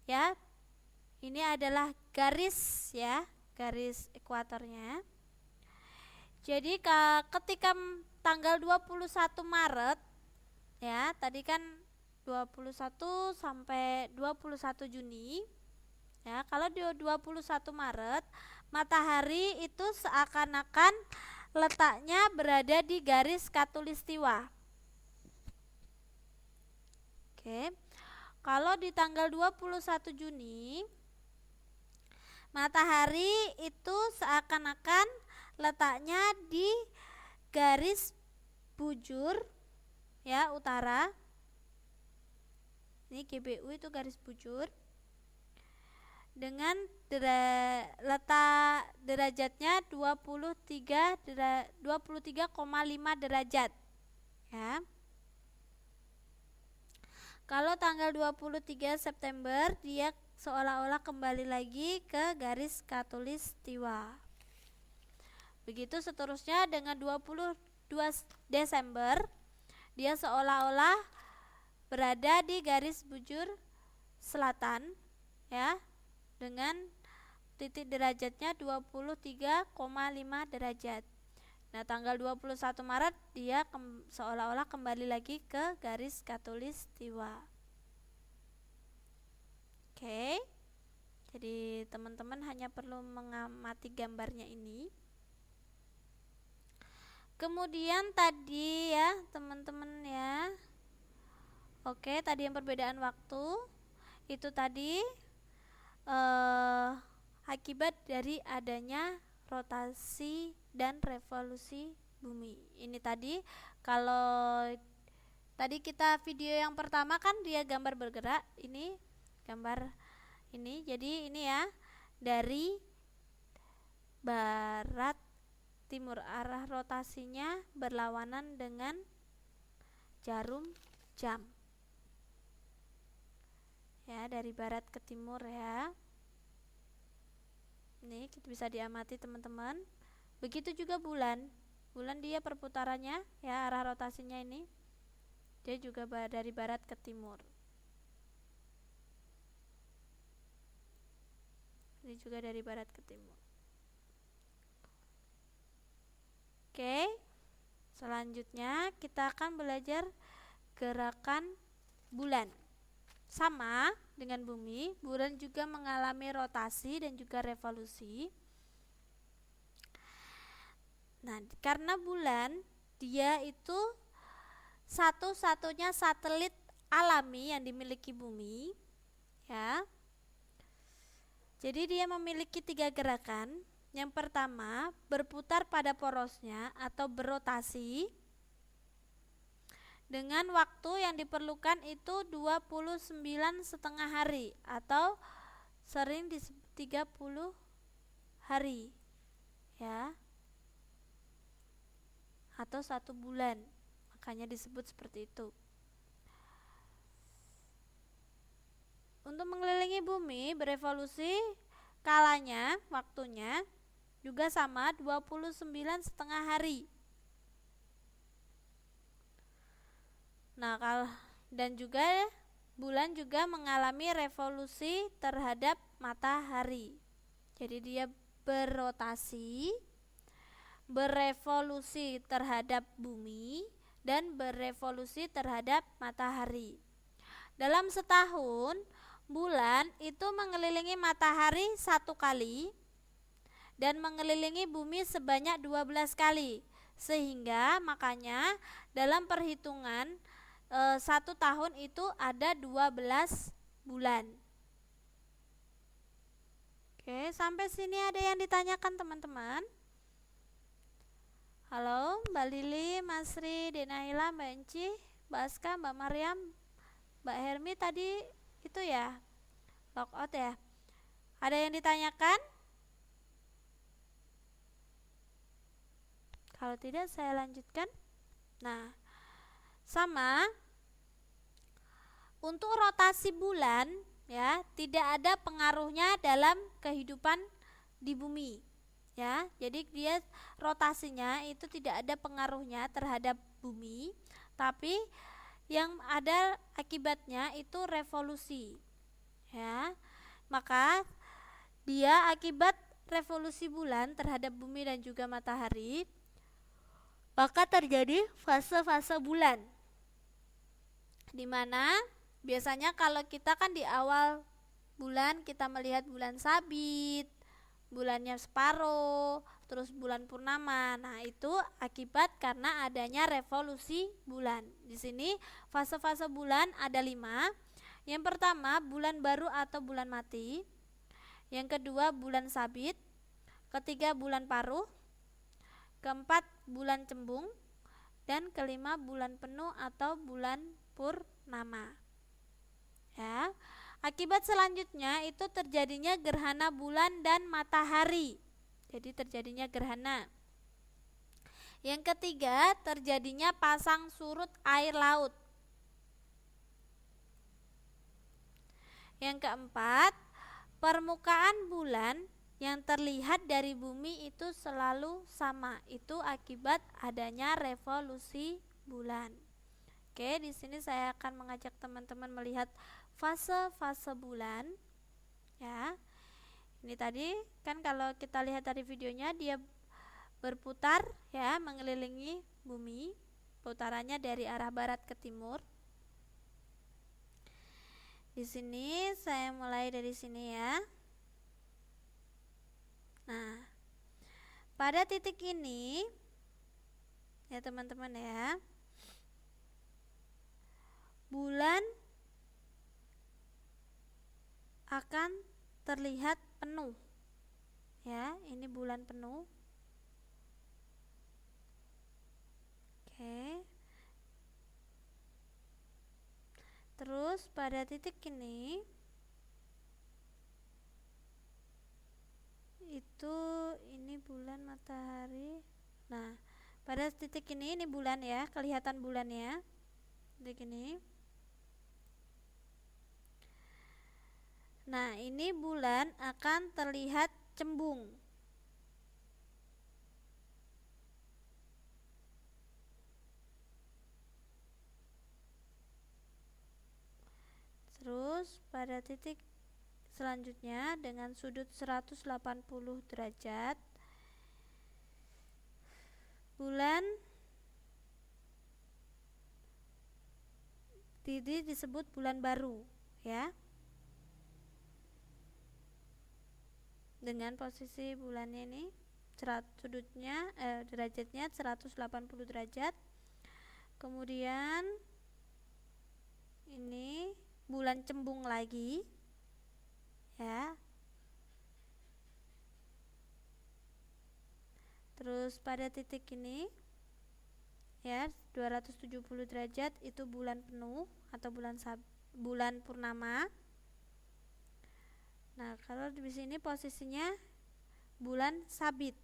Ya. Ini adalah garis, ya, garis ekuatornya. Jadi ketika tanggal 21 Maret, ya, tadi kan 21 sampai 21 Juni. Ya, kalau di 21 Maret, matahari itu seakan-akan letaknya berada di garis khatulistiwa. Oke. Kalau di tanggal 21 Juni, matahari itu seakan-akan letaknya di garis bujur, ya, utara. Ini GBU itu garis bujur dengan letak derajatnya 23,5 derajat. ya. Kalau tanggal 23 September dia seolah-olah kembali lagi ke garis khatulistiwa. Begitu seterusnya dengan 22 Desember dia seolah-olah berada di garis bujur selatan ya, dengan titik derajatnya 23,5 derajat. Nah, tanggal 21 Maret dia seolah-olah kembali lagi ke garis khatulistiwa. Oke. Jadi teman-teman hanya perlu mengamati gambarnya ini. Kemudian tadi ya, teman-teman ya. Oke, tadi yang perbedaan waktu itu tadi akibat dari adanya rotasi dan revolusi bumi. Ini tadi, kalau tadi kita video yang pertama kan dia gambar bergerak, ini gambar ini. Jadi ini ya, dari barat timur, arah rotasinya berlawanan dengan jarum jam. Ya, dari barat ke timur ya. Ini kita bisa diamati teman-teman. Begitu juga bulan. Bulan dia perputarannya ya, arah rotasinya ini dia juga dari barat ke timur. Ini juga dari barat ke timur. Oke. Selanjutnya kita akan belajar gerakan bulan. Sama dengan bumi, bulan juga mengalami rotasi dan juga revolusi. Nah, karena bulan dia itu satu-satunya satelit alami yang dimiliki bumi ya. Jadi dia memiliki 3 gerakan. Yang pertama, berputar pada porosnya atau berotasi dengan waktu yang diperlukan itu 29,5 hari atau sering disebut 30 hari ya, atau 1 bulan, makanya disebut seperti itu. Untuk mengelilingi bumi berevolusi, kalanya waktunya juga sama 29,5 hari. Nah, dan juga bulan juga mengalami revolusi terhadap matahari. Jadi dia berotasi, berevolusi terhadap bumi, dan berevolusi terhadap matahari. Dalam setahun, bulan itu mengelilingi matahari 1 kali dan mengelilingi bumi sebanyak 12 kali. Sehingga makanya dalam perhitungan 1 tahun itu ada 12 bulan. Oke, sampai sini ada yang ditanyakan teman-teman? Halo, Mbak Lili, Mas Ri, Denaila, Mbak Enci, Mbak Aska, Mbak Maryam, Mbak Hermi tadi itu ya, logout ya. Ada yang ditanyakan? Kalau tidak saya lanjutkan. Nah, sama untuk rotasi bulan ya, tidak ada pengaruhnya dalam kehidupan di bumi ya. Jadi dia rotasinya itu tidak ada pengaruhnya terhadap bumi, tapi yang ada akibatnya itu revolusi ya. Maka dia akibat revolusi bulan terhadap bumi dan juga matahari, maka terjadi fase-fase bulan, dimana biasanya kalau kita kan di awal bulan kita melihat bulan sabit, bulannya separuh, terus bulan purnama. Nah, itu akibat karena adanya revolusi bulan. Di sini fase-fase bulan ada 5. Yang pertama, bulan baru atau bulan mati. Yang kedua, bulan sabit. Ketiga, bulan paruh. Keempat, bulan cembung. Dan kelima, bulan penuh atau bulan purnama. Ya. Akibat selanjutnya itu terjadinya gerhana bulan dan matahari. Jadi terjadinya gerhana. Yang ketiga, terjadinya pasang surut air laut. Yang keempat, permukaan bulan yang terlihat dari bumi itu selalu sama. Itu akibat adanya revolusi bulan. Oke, di sini saya akan mengajak teman-teman melihat fase-fase bulan. Ya. Ini tadi kan kalau kita lihat dari videonya dia berputar ya mengelilingi bumi. Putarannya dari arah barat ke timur. Di sini saya mulai dari sini ya. Nah, pada titik ini ya teman-teman ya, bulan akan terlihat penuh. Ya, ini bulan penuh. Oke. Terus pada titik ini ini bulan matahari. Nah, pada titik ini bulan ya, kelihatan bulannya. Titik ini. Nah, ini bulan akan terlihat cembung. Terus pada titik selanjutnya dengan sudut 180 derajat bulan ini disebut bulan baru ya. Dengan posisi bulannya ini sudutnya derajatnya 180 derajat. Kemudian ini bulan cembung lagi ya. Terus pada titik ini ya 270 derajat itu bulan penuh atau bulan purnama. Nah, kalau di sini posisinya bulan sabit.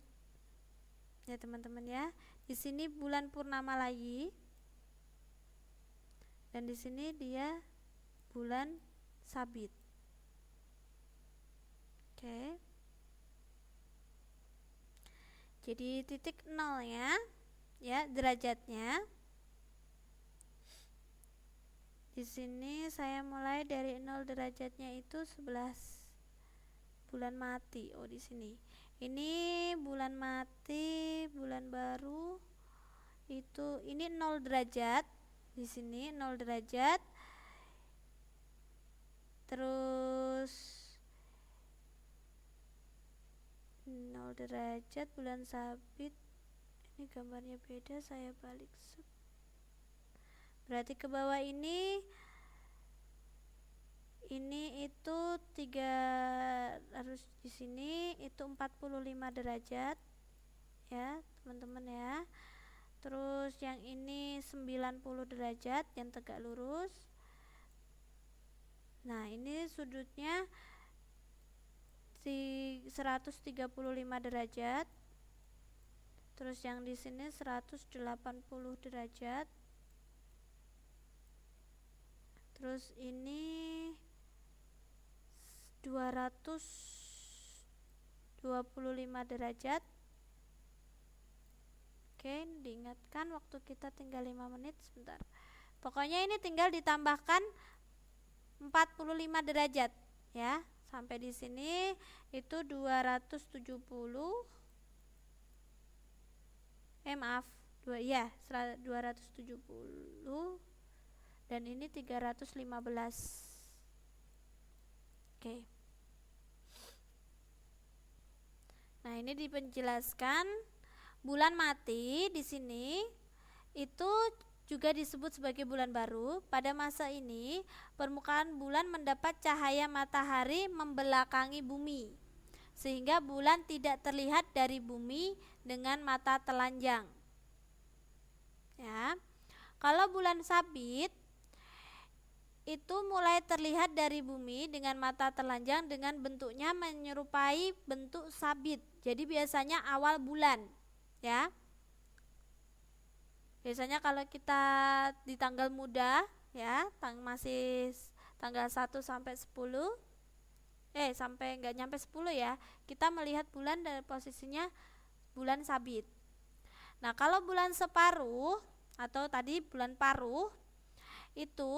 Ya, teman-teman ya. Di sini bulan purnama lagi. Dan di sini dia bulan sabit. Oke. Jadi titik 0 ya derajatnya. Di sini saya mulai dari 0 derajatnya itu 11 bulan mati. Oh, di sini. Ini bulan mati, bulan baru. Ini 0 derajat. Di sini 0 derajat. Terus 0 derajat bulan sabit. Ini gambarnya beda, saya balik. Berarti ke bawah ini itu 3 harus di sini itu 45 derajat ya, teman-teman ya. Terus yang ini 90 derajat yang tegak lurus. Nah, ini sudutnya 135 derajat. Terus yang di sini 180 derajat. Terus ini 225 derajat. Oke, diingatkan waktu kita tinggal 5 menit sebentar. Pokoknya ini tinggal ditambahkan 45 derajat ya. Sampai di sini itu 270 270 dan ini 315. Oke. Nah, ini dipenjelaskan bulan mati di sini itu juga disebut sebagai bulan baru. Pada masa ini, permukaan bulan mendapat cahaya matahari membelakangi bumi, sehingga bulan tidak terlihat dari bumi dengan mata telanjang. Ya. Kalau bulan sabit itu mulai terlihat dari bumi dengan mata telanjang dengan bentuknya menyerupai bentuk sabit. Jadi biasanya awal bulan, ya. Biasanya kalau kita di tanggal muda ya, masih tanggal 1 sampai 10, sampai nggak nyampe 10 ya, kita melihat bulan dari posisinya bulan sabit. Nah, kalau bulan separuh atau tadi bulan paruh itu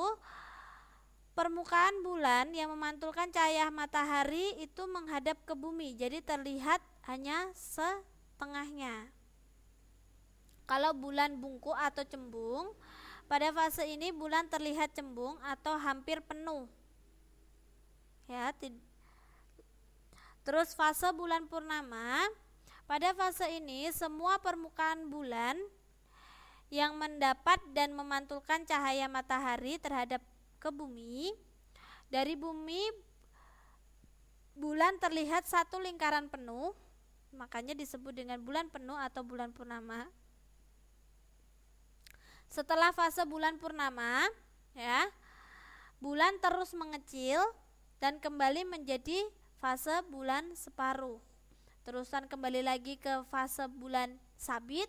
permukaan bulan yang memantulkan cahaya matahari itu menghadap ke bumi, jadi terlihat hanya setengahnya. Kalau bulan bungku atau cembung, pada fase ini bulan terlihat cembung atau hampir penuh. Ya, terus fase bulan purnama, pada fase ini semua permukaan bulan yang mendapat dan memantulkan cahaya matahari terhadap ke bumi, dari bumi bulan terlihat satu lingkaran penuh, makanya disebut dengan bulan penuh atau bulan purnama. Setelah fase bulan purnama ya, bulan terus mengecil dan kembali menjadi fase bulan separuh. Terusan kembali lagi ke fase bulan sabit,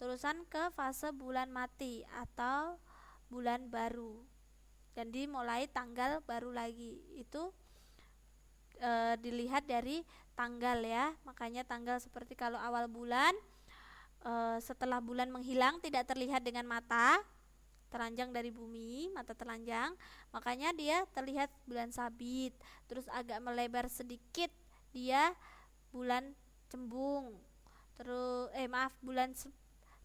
terusan ke fase bulan mati atau bulan baru. Dan dimulai tanggal baru lagi. Itu dilihat dari tanggal ya. Makanya tanggal seperti kalau awal bulan, setelah bulan menghilang tidak terlihat dengan mata, telanjang dari bumi, mata telanjang, makanya dia terlihat bulan sabit. Terus agak melebar sedikit, dia bulan cembung. Terus bulan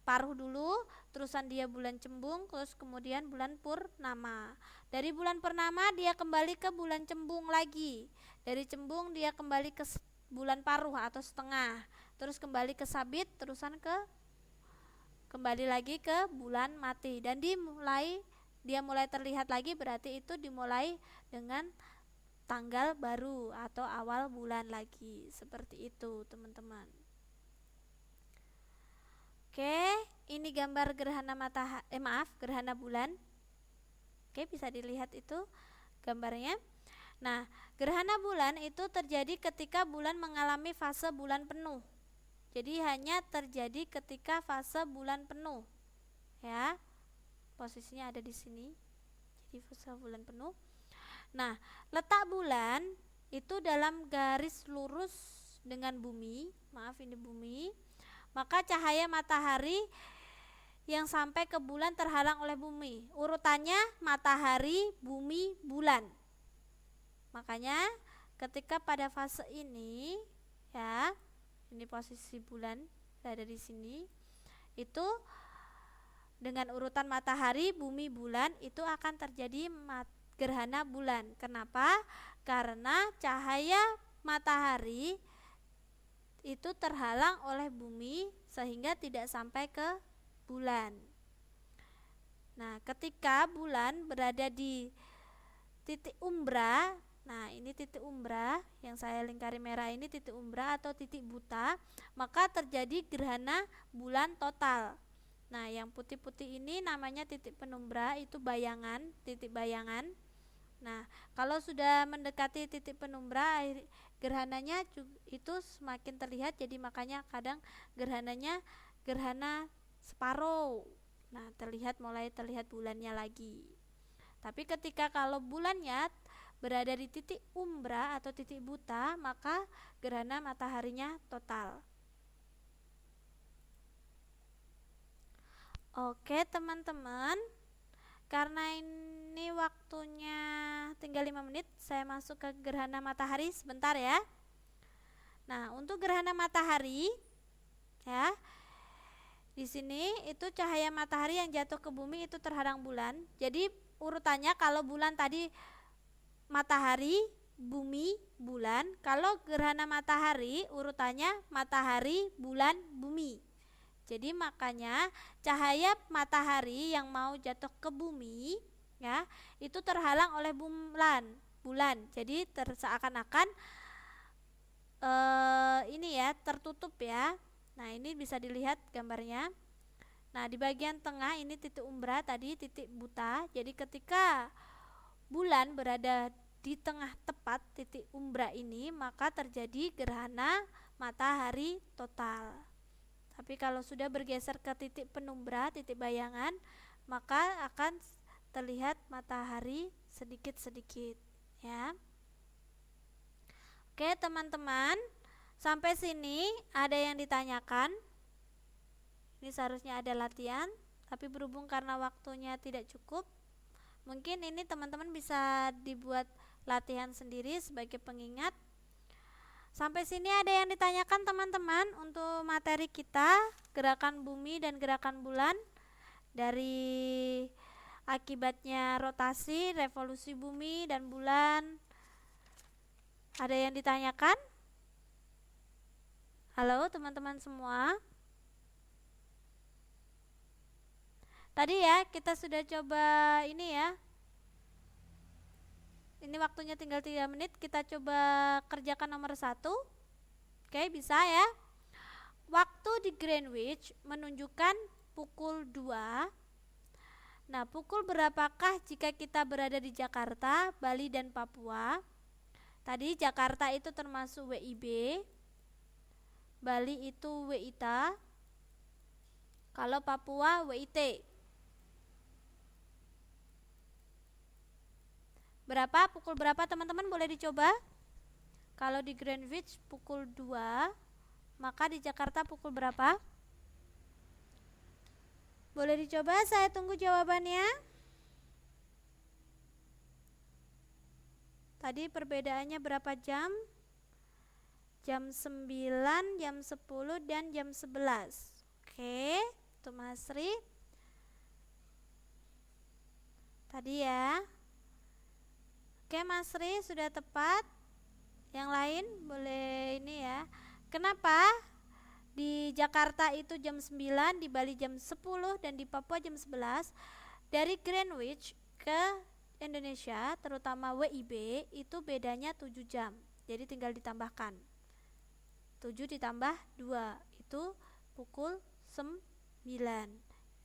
paruh dulu, terusan dia bulan cembung, terus kemudian bulan purnama. Dari bulan purnama dia kembali ke bulan cembung lagi. Dari cembung dia kembali ke bulan paruh atau setengah, terus kembali ke sabit, terusan kembali lagi ke bulan mati, dan dia mulai terlihat lagi, berarti itu dimulai dengan tanggal baru atau awal bulan lagi, seperti itu teman-teman. Oke, ini gambar gerhana gerhana bulan. Oke, bisa dilihat itu gambarnya. Nah, gerhana bulan itu terjadi ketika bulan mengalami fase bulan penuh. Jadi hanya terjadi ketika fase bulan penuh. Ya. Posisinya ada di sini. Jadi fase bulan penuh. Nah, letak bulan itu dalam garis lurus dengan bumi. Ini bumi. Maka cahaya matahari yang sampai ke bulan terhalang oleh bumi. Urutannya matahari, bumi, bulan. Makanya ketika pada fase ini ya, ini posisi bulan berada di sini, itu dengan urutan matahari, bumi, bulan itu akan terjadi gerhana bulan. Kenapa? Karena cahaya matahari itu terhalang oleh bumi sehingga tidak sampai ke bulan. Nah, ketika bulan berada di titik umbra, nah ini titik umbra yang saya lingkari merah, ini titik umbra atau titik buta, maka terjadi gerhana bulan total. Nah, yang putih-putih ini namanya titik penumbra, itu bayangan, titik bayangan. Nah, kalau sudah mendekati titik penumbra, gerhananya itu semakin terlihat, jadi makanya kadang gerhananya gerhana separuh. Nah, mulai terlihat bulannya lagi. Tapi ketika kalau bulannya berada di titik umbra atau titik buta, maka gerhana mataharinya total. Oke teman-teman, karena ini waktunya tinggal 5 menit, saya masuk ke gerhana matahari sebentar ya. Nah, untuk gerhana matahari ya, di sini itu cahaya matahari yang jatuh ke bumi itu terhadang bulan. Jadi urutannya kalau bulan tadi matahari, bumi, bulan. Kalau gerhana matahari urutannya matahari, bulan, bumi. Jadi makanya cahaya matahari yang mau jatuh ke bumi ya, itu terhalang oleh bulan. Jadi seakan-akan ini ya, tertutup ya. Nah, ini bisa dilihat gambarnya. Nah, di bagian tengah ini titik umbra, tadi titik buta. Jadi ketika bulan berada di tengah tepat titik umbra ini, maka terjadi gerhana matahari total. Tapi kalau sudah bergeser ke titik penumbra, titik bayangan, maka akan terlihat matahari sedikit-sedikit, ya. Oke, teman-teman, sampai sini ada yang ditanyakan? Ini seharusnya ada latihan, tapi berhubung karena waktunya tidak cukup, mungkin ini teman-teman bisa dibuat latihan sendiri sebagai pengingat. Sampai sini ada yang ditanyakan teman-teman untuk materi kita, gerakan bumi dan gerakan bulan, dari akibatnya rotasi, revolusi bumi dan bulan. Ada yang ditanyakan? Halo teman-teman semua. Tadi ya kita sudah coba ini ya. Ini waktunya tinggal 3 menit, kita coba kerjakan nomor 1. Oke, bisa ya. Waktu di Greenwich menunjukkan pukul 2. Nah, pukul berapakah jika kita berada di Jakarta, Bali dan Papua? Tadi Jakarta itu termasuk WIB, Bali itu WITA, kalau Papua WIT. Berapa? Pukul berapa teman-teman? Boleh dicoba. Kalau di Greenwich pukul 2, maka di Jakarta pukul berapa? Boleh dicoba, saya tunggu jawabannya. Tadi perbedaannya berapa jam? Jam 9, jam 10, dan jam 11. Oke, untuk Mas Ri. Tadi ya. Oke, Mas Ri sudah tepat. Yang lain boleh ini ya. Kenapa di Jakarta itu jam 9, di Bali jam 10, dan di Papua jam 11? Dari Greenwich ke Indonesia, terutama WIB, itu bedanya 7 jam. Jadi tinggal ditambahkan 7 ditambah 2, itu pukul 9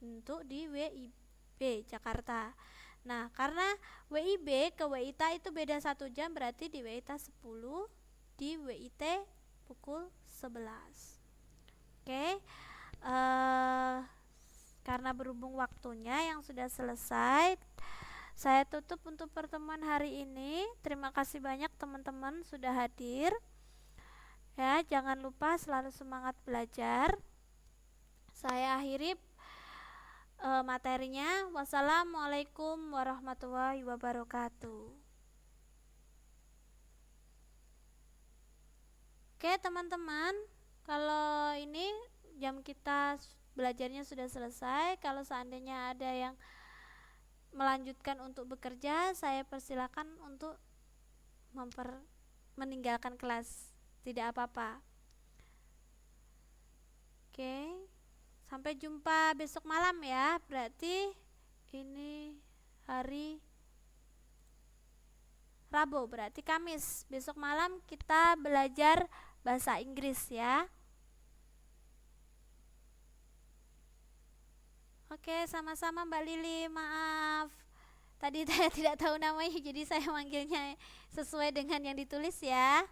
untuk di WIB Jakarta. Nah, karena WIB ke WITA itu beda 1 jam, berarti di WITA 10, di WIT pukul 11. Oke, karena berhubung waktunya yang sudah selesai, saya tutup untuk pertemuan hari ini. Terima kasih banyak teman-teman sudah hadir. Ya, jangan lupa selalu semangat belajar. Saya akhiri materinya. Wassalamualaikum warahmatullahi wabarakatuh. Oke teman-teman, kalau ini jam kita belajarnya sudah selesai. Kalau seandainya ada yang melanjutkan untuk bekerja, saya persilakan untuk meninggalkan kelas, tidak apa-apa. Oke. Sampai jumpa besok malam ya. Berarti ini hari Rabu, berarti Kamis. Besok malam kita belajar bahasa Inggris ya. Oke, sama-sama Mbak Lili. Maaf, tadi saya tidak tahu namanya, jadi saya manggilnya sesuai dengan yang ditulis ya.